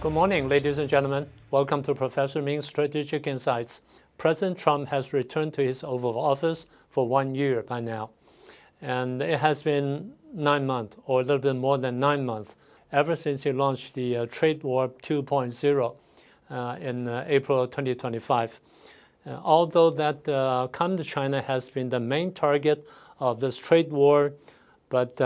Good morning, ladies and gentlemen. Welcome to Professor Ming's Strategic Insights. President Trump has returned to his Oval Office for 1 year by now. And it has been 9 months, or a little bit more than 9 months, ever since he launched the Trade War 2.0 in April 2025. Although that Communist China has been the main target of this trade war, but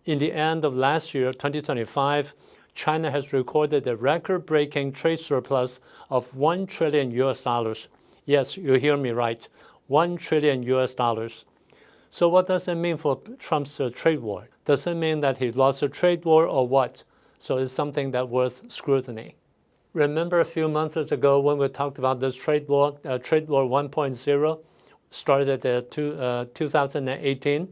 in the end of last year, 2025, China has recorded a record-breaking trade surplus of $1 trillion. Yes, you hear me right, $1 trillion. So what does it mean for Trump's trade war? Does it mean that he lost a trade war or what? So it's something that's worth scrutiny. Remember a few months ago when we talked about this trade war 1.0 started at 2018.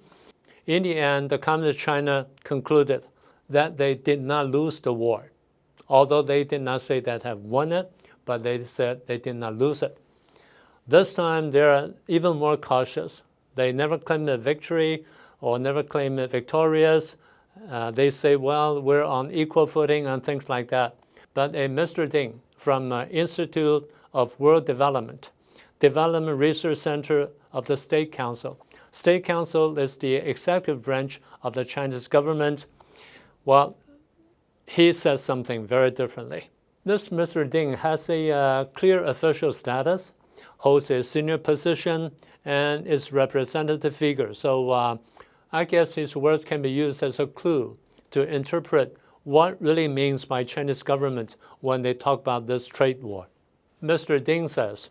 In the end, the Communist China concluded that they did not lose the war. Although they did not say that have won it, but they said they did not lose it. This time, they're even more cautious. They never claim a victory or never claim it victorious. They say, well, we're on equal footing and things like that. But a Mr. Ding from Institute of World Development Research Center of the State Council. State Council is the executive branch of the Chinese government. Well, he says something very differently. This Mr. Ding has a clear official status, holds a senior position, and is representative figure. So I guess his words can be used as a clue to interpret what really means by Chinese government when they talk about this trade war. Mr. Ding says,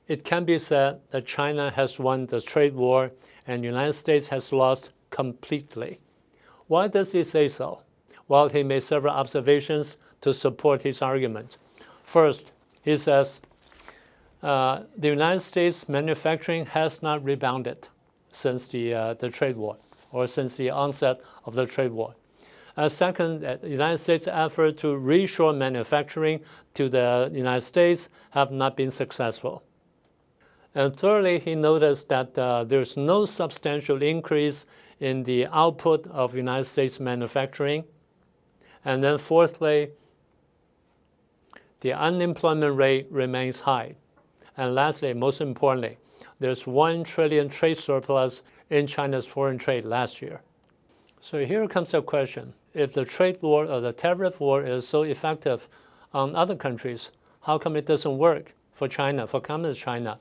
it can be said that China has won the trade war and the United States has lost completely. Why does he say so? Well, he made several observations to support his argument. First, he says, the United States manufacturing has not rebounded since the trade war, or since the onset of the trade war. Second, the United States' effort to reshore manufacturing to the United States have not been successful. And thirdly, he noticed that there's no substantial increase in the output of United States manufacturing. And then fourthly, the unemployment rate remains high. And lastly, most importantly, there's $1 trillion trade surplus in China's foreign trade last year. So here comes a question. If the trade war or the tariff war is so effective on other countries, how come it doesn't work for China, for Communist China?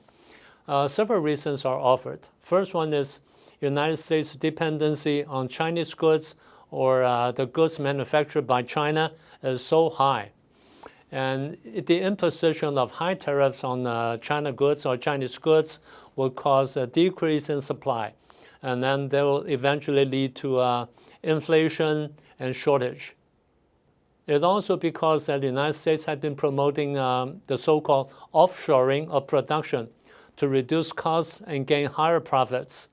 Several reasons are offered. First one is United States dependency on Chinese goods or the goods manufactured by China is so high. And the imposition of high tariffs on China goods or Chinese goods will cause a decrease in supply. And then they will eventually lead to inflation and shortage. It's also because that the United States had been promoting the so-called offshoring of production to reduce costs and gain higher profits.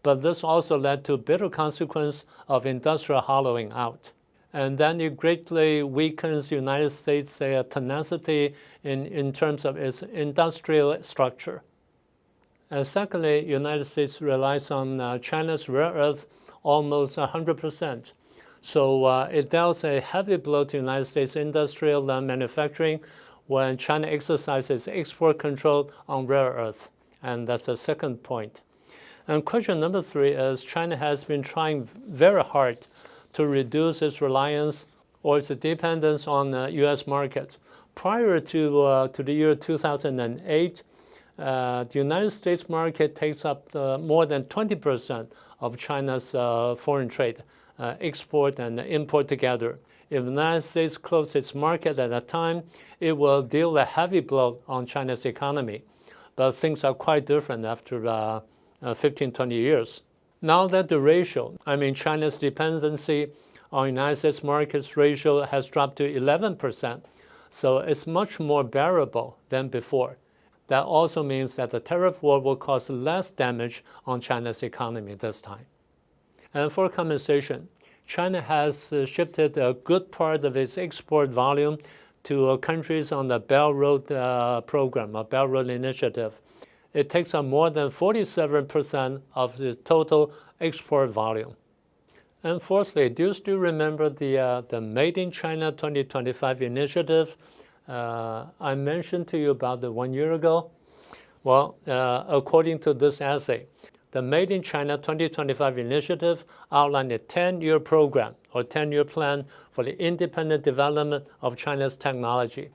But this also led to bitter consequence of industrial hollowing out. And then it greatly weakens the United States' tenacity in terms of its industrial structure. And secondly, the United States relies on China's rare earth almost 100%. So it deals a heavy blow to United States industrial manufacturing when China exercises export control on rare earth. And that's the second point. And question number 3 is China has been trying very hard to reduce its reliance or its dependence on the U.S. market. Prior to the year 2008, the United States market takes up more than 20% of China's foreign trade, export and import together. If the United States closed its market at that time, it will deal a heavy blow on China's economy. But things are quite different after 15, 20 years. Now that the ratio, China's dependency on United States markets ratio has dropped to 11%, so it's much more bearable than before. That also means that the tariff war will cause less damage on China's economy this time. And for compensation, China has shifted a good part of its export volume to countries on the Belt Road program, or Belt Road Initiative. It takes up more than 47% of the total export volume. And fourthly, do you still remember the Made in China 2025 initiative I mentioned to you about 1 year ago? Well, according to this essay, the Made in China 2025 initiative outlined a 10-year program or 10-year plan for the independent development of China's technology,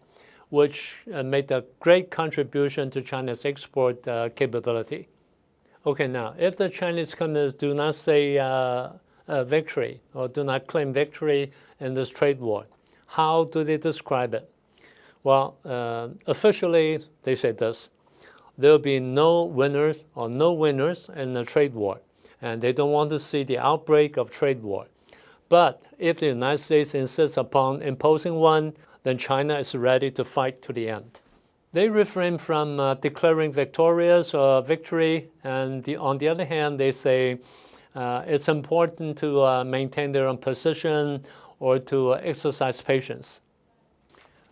which made a great contribution to China's export capability. Okay, now, if the Chinese communists do not say victory or do not claim victory in this trade war, how do they describe it? Well, officially, they say this: there will be no winners or no winners in the trade war, and they don't want to see the outbreak of trade war. But if the United States insists upon imposing one, then China is ready to fight to the end. They refrain from declaring victorious or victory, and on the other hand, they say it's important to maintain their own position or to exercise patience.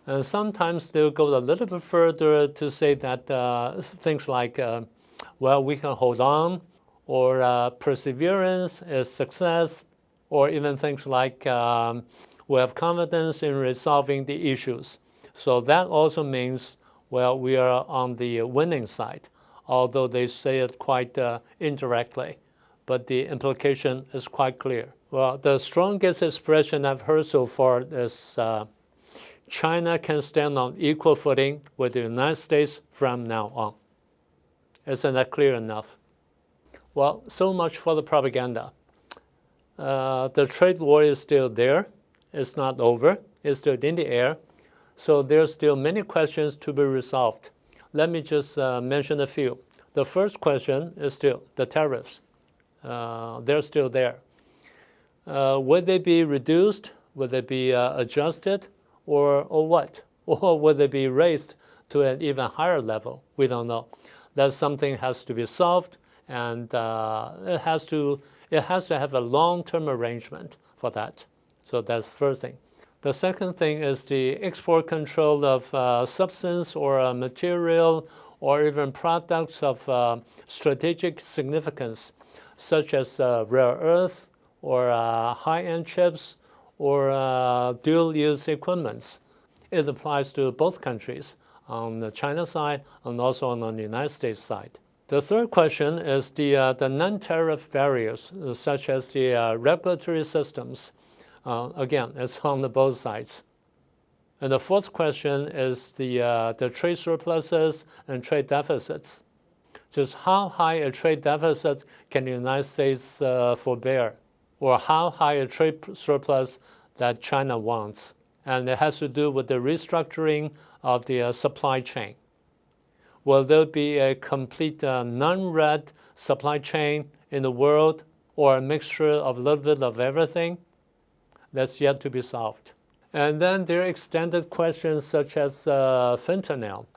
And sometimes they'll go a little bit further to say that things like, well, we can hold on, or perseverance is success, or even things like we have confidence in resolving the issues. So that also means, well, we are on the winning side, although they say it quite indirectly. But the implication is quite clear. Well, the strongest expression I've heard so far is China can stand on equal footing with the United States from now on. Isn't that clear enough? Well, so much for the propaganda. The trade war is still there. It's not over. It's still in the air. So there's still many questions to be resolved. Let me just mention a few. The first question is still the tariffs. They're still there. Would they be reduced? Would they be adjusted? Or what? Or would they be raised to an even higher level? We don't know. That's something has to be solved, and it has to have a long-term arrangement for that. So that's the first thing. The second thing is the export control of substance or material or even products of strategic significance, such as rare earth or high-end chips or dual-use equipments. It applies to both countries, on the China side and also on the United States side. The third question is the non-tariff barriers, such as the regulatory systems. Again, it's on the both sides. And the fourth question is the trade surpluses and trade deficits. Just how high a trade deficit can the United States forbear, or how high a trade surplus that China wants. And it has to do with the restructuring of the supply chain. Will there be a complete non-red supply chain in the world, or a mixture of a little bit of everything? That's yet to be solved. And then there are extended questions such as fentanyl.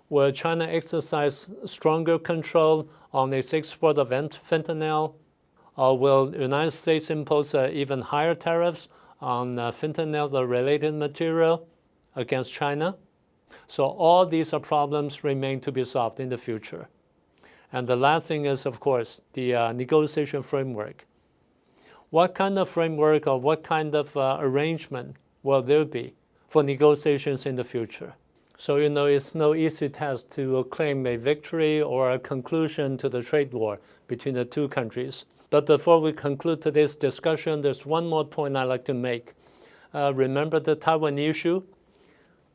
Will China exercise stronger control on its export of fentanyl? Or will the United States impose even higher tariffs on fentanyl-related material against China? So all these are problems remain to be solved in the future. And the last thing is, of course, the negotiation framework. What kind of framework or what kind of arrangement will there be for negotiations in the future? So, it's no easy task to claim a victory or a conclusion to the trade war between the two countries. But before we conclude today's discussion, there's one more point I'd like to make. Remember the Taiwan issue?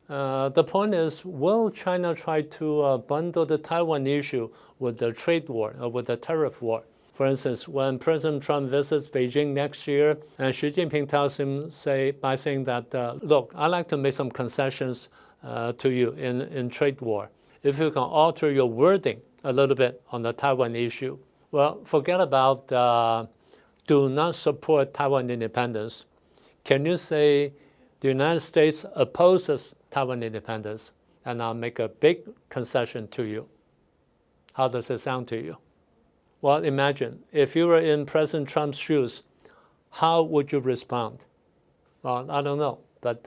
The point is, will China try to bundle the Taiwan issue with the trade war or with the tariff war? For instance, when President Trump visits Beijing next year, and Xi Jinping tells him by saying that, look, I'd like to make some concessions to you in trade war. If you can alter your wording a little bit on the Taiwan issue, well, forget about do not support Taiwan independence. Can you say the United States opposes Taiwan independence, and I'll make a big concession to you? How does it sound to you? Well, imagine, if you were in President Trump's shoes, how would you respond? Well, I don't know, but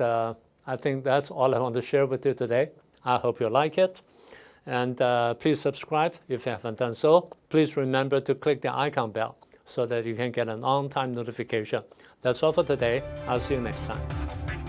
I think that's all I want to share with you today. I hope you like it. And please subscribe if you haven't done so. Please remember to click the icon bell so that you can get an on-time notification. That's all for today. I'll see you next time.